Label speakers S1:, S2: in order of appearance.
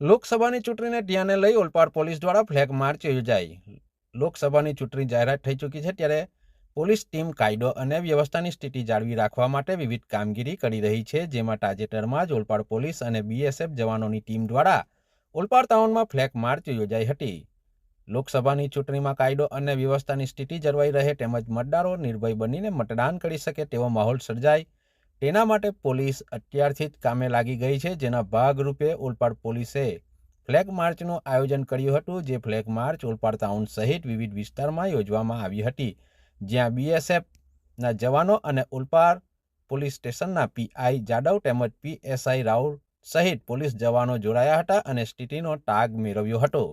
S1: લોકસભાની ચૂંટણીને ધ્યાને લઈ ઓલપાડ પોલીસ દ્વારા ફ્લેગ માર્ચ યોજાઈ। લોકસભાની ચૂંટણી જાહેરાત થઈ ચૂકી છે, ત્યારે પોલીસ ટીમ કાયદો અને વ્યવસ્થાની સ્થિતિ જાળવી રાખવા માટે વિવિધ કામગીરી કરી રહી છે, જેમાં તાજેતરમાં જ ઓલપાડ પોલીસ અને બીએસએફ જવાનોની ટીમ દ્વારા ઓલપાડ ટાઉનમાં ફ્લેગ માર્ચ યોજાઈ હતી। લોકસભાની ચૂંટણીમાં કાયદો અને વ્યવસ્થાની સ્થિતિ જળવાઈ રહે તેમજ મતદારો નિર્ભય બનીને મતદાન કરી શકે તેવો માહોલ સર્જાય તેના માટે પોલીસ અત્યારથી જ કામે લાગી ગઈ છે, જેના ભાગરૂપે ઓલપાડ પોલીસે ફ્લેગ માર્ચનું આયોજન કર્યું હતું। જે ફ્લેગ માર્ચ ઓલપાડ ટાઉન સહિત વિવિધ વિસ્તારમાં યોજવામાં આવી હતી, જ્યાં બીએસએફના જવાનો અને ઓલપાડ પોલીસ સ્ટેશનના પીઆઈ જાદવ તેમજ પીએસઆઈ રાઉલ સહિત પોલીસ જવાનો જોડાયા હતા અને સ્થિતિનો તાગ મેળવ્યો હતો।